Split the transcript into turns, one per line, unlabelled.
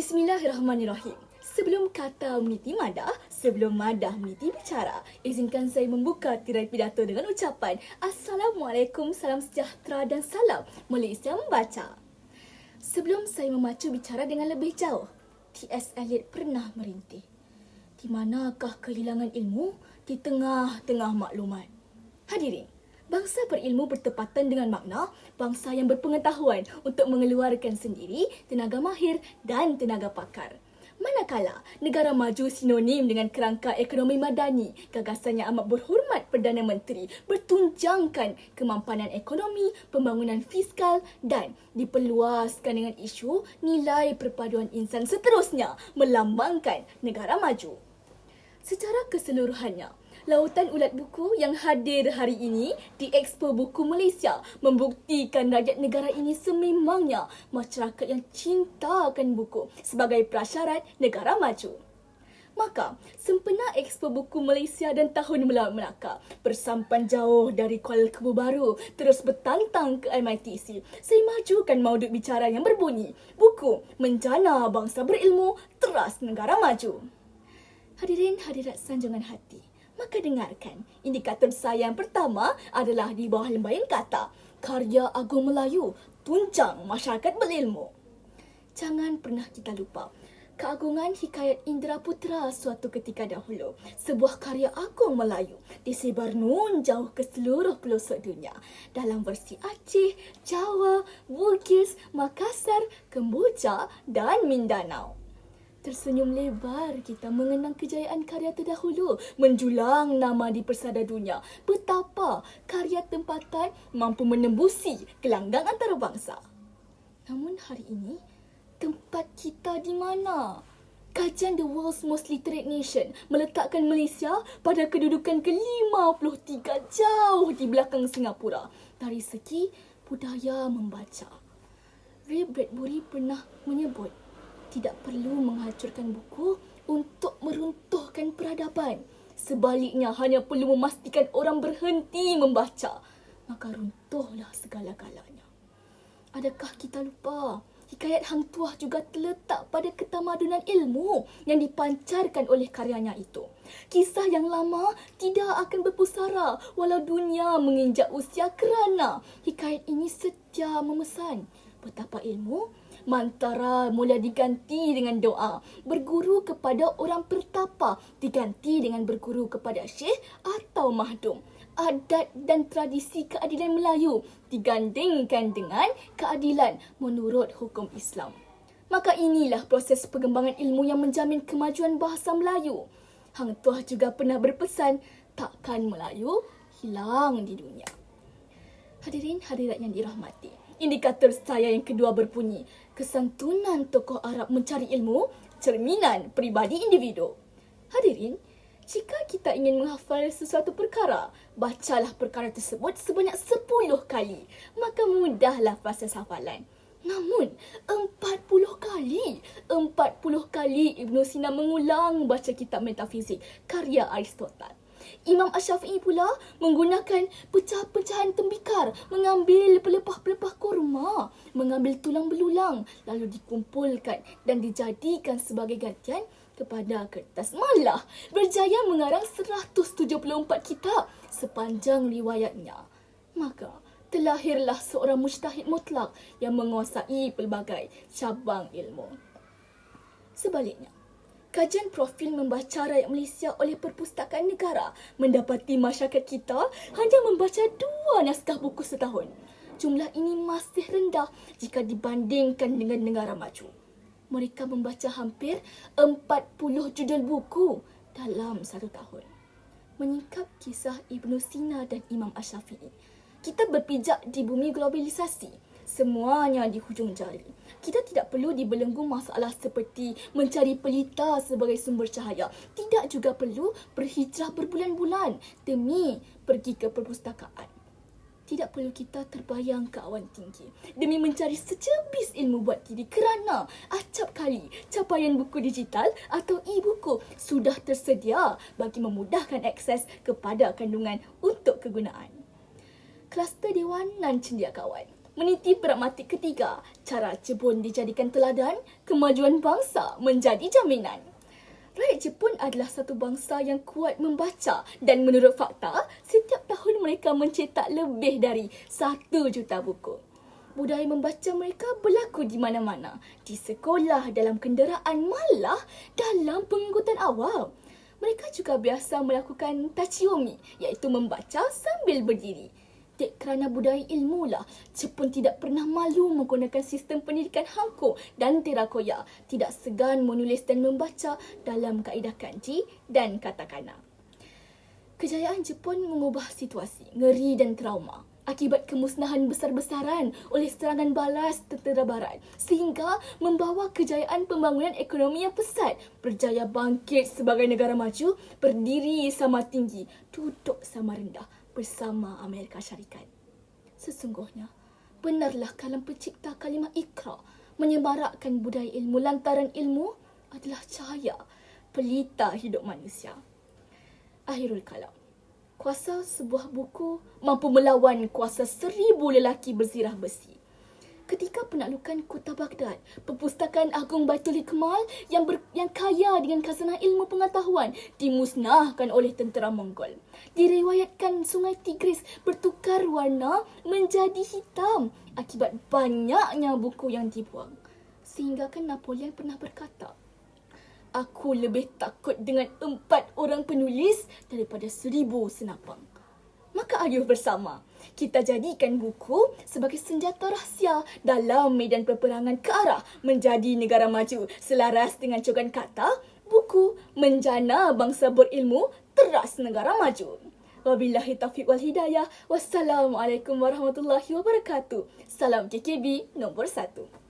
Bismillahirrahmanirrahim. Sebelum kata meniti madah, sebelum madah meniti bicara, izinkan saya membuka tirai pidato dengan ucapan Assalamualaikum, salam sejahtera dan salam Malaysia membaca. Sebelum saya memacu bicara dengan lebih jauh, T.S. Eliot pernah merintih. Di manakah kehilangan ilmu? Di tengah-tengah maklumat. Hadirin, bangsa berilmu bertepatan dengan makna bangsa yang berpengetahuan untuk mengeluarkan sendiri tenaga mahir dan tenaga pakar. Manakala negara maju sinonim dengan kerangka ekonomi madani, gagasan yang amat berhormat Perdana Menteri bertunjangkan kemampanan ekonomi, pembangunan fiskal dan diperluaskan dengan isu nilai perpaduan insan seterusnya melambangkan negara maju. Secara keseluruhannya, lautan ulat buku yang hadir hari ini di Expo Buku Malaysia membuktikan rakyat negara ini sememangnya masyarakat yang cintakan buku sebagai prasyarat negara maju. Maka, sempena Expo Buku Malaysia dan Tahun Melaka bersampan jauh dari Kuala Kebo Baru terus bertantang ke MITC, saya majukan maudut bicara yang berbunyi, buku menjana bangsa berilmu, teras negara maju. Hadirin hadirat sanjungan hati, maka dengarkan, indikator saya yang pertama adalah di bawah lembayan kata, karya agung Melayu, tunjang masyarakat berilmu. Jangan pernah kita lupa, keagungan hikayat Indra Putra suatu ketika dahulu, sebuah karya agung Melayu, disebar nun jauh ke seluruh pelosok dunia, dalam versi Aceh, Jawa, Bugis, Makassar, Kemboja dan Mindanao. Tersenyum lebar kita mengenang kejayaan karya terdahulu, menjulang nama di persada dunia. Betapa karya tempatan mampu menembusi gelanggang antarabangsa. Namun hari ini, tempat kita di mana? Kajian The World's Most Literate Nation meletakkan Malaysia pada kedudukan ke-53 jauh di belakang Singapura dari segi budaya membaca. Ray Bradbury pernah menyebut, tidak perlu menghancurkan buku untuk meruntuhkan peradaban. Sebaliknya, hanya perlu memastikan orang berhenti membaca. Maka runtuhlah segala-galanya. Adakah kita lupa? Hikayat Hang Tuah juga terletak pada ketamadunan ilmu yang dipancarkan oleh karyanya itu. Kisah yang lama tidak akan berpusara walau dunia menginjak usia kerana hikayat ini setia memesan betapa ilmu mantara mula diganti dengan doa. Berguru kepada orang pertapa diganti dengan berguru kepada syekh atau mahdum. Adat dan tradisi keadilan Melayu digandingkan dengan keadilan menurut hukum Islam. Maka inilah proses pengembangan ilmu yang menjamin kemajuan bahasa Melayu. Hang Tuah juga pernah berpesan, takkan Melayu hilang di dunia. Hadirin hadirat yang dirahmati, indikator saya yang kedua berbunyi, kesantunan tokoh Arab mencari ilmu, cerminan peribadi individu. Hadirin, jika kita ingin menghafal sesuatu perkara, bacalah perkara tersebut sebanyak 10 kali, maka mudahlah proses hafalan. Namun, 40 kali Ibn Sina mengulang baca kitab metafizik karya Aristoteles. Imam Asy-Syafi'i pula menggunakan pecah-pecahan tembikar, mengambil pelepah-pelepah kurma, mengambil tulang belulang, lalu dikumpulkan dan dijadikan sebagai gantian kepada kertas. Malah berjaya mengarang 174 kitab sepanjang riwayatnya. Maka terlahirlah seorang mujtahid mutlak yang menguasai pelbagai cabang ilmu. Sebaliknya, kajian profil membaca rakyat Malaysia oleh Perpustakaan Negara mendapati masyarakat kita hanya membaca 2 naskah buku setahun. Jumlah ini masih rendah jika dibandingkan dengan negara maju. Mereka membaca hampir 40 judul buku dalam 1 tahun. Menyingkap kisah Ibn Sina dan Imam Asy-Syafi'i, kita berpijak di bumi globalisasi. Semuanya di hujung jari. Kita tidak perlu dibelenggu masalah seperti mencari pelita sebagai sumber cahaya. Tidak juga perlu berhijrah berbulan-bulan demi pergi ke perpustakaan. Tidak perlu kita terbayang ke awan tinggi demi mencari secebis ilmu buat diri kerana acap kali capaian buku digital atau e-buku sudah tersedia bagi memudahkan akses kepada kandungan untuk kegunaan. Kluster Dewanan Cendekiawan. Meniti pragmatik ketiga, cara Jepun dijadikan teladan, kemajuan bangsa menjadi jaminan. Rakyat Jepun adalah satu bangsa yang kuat membaca dan menurut fakta, setiap tahun mereka mencetak lebih dari 1 juta buku. Budaya membaca mereka berlaku di mana-mana, di sekolah, dalam kenderaan, malah dalam pengangkutan awam. Mereka juga biasa melakukan tachiyomi, iaitu membaca sambil berdiri. Kerana budaya ilmu lah, Jepun tidak pernah malu menggunakan sistem pendidikan hangko dan terakoya, tidak segan menulis dan membaca dalam kaedah kanji dan katakana. Kejayaan Jepun mengubah situasi ngeri dan trauma akibat kemusnahan besar-besaran oleh serangan balas tentera barat sehingga membawa kejayaan pembangunan ekonomi yang pesat, berjaya bangkit sebagai negara maju, berdiri sama tinggi, duduk sama rendah bersama Amerika Syarikat. Sesungguhnya, benarlah kalam pencipta kalimah Iqra menyemarakkan budaya ilmu lantaran ilmu adalah cahaya pelita hidup manusia. Akhirul kalam. Kuasa sebuah buku mampu melawan kuasa 1000 lelaki berzirah besi. Ketika penaklukan Kota Baghdad, perpustakaan Agung Baitul Hikmal yang kaya dengan khazanah ilmu pengetahuan dimusnahkan oleh tentera Mongol. Diriwayatkan Sungai Tigris bertukar warna menjadi hitam akibat banyaknya buku yang dibuang. Sehingga kan Napoleon pernah berkata, "Aku lebih takut dengan 4 orang penulis daripada 1000 senapang." Maka ayuh bersama, kita jadikan buku sebagai senjata rahsia dalam medan peperangan ke arah menjadi negara maju. Selaras dengan cogan kata, buku menjana bangsa berilmu teras negara maju. Wabillahi taufiq wal hidayah. Wassalamualaikum warahmatullahi wabarakatuh. Salam KKB nombor 1.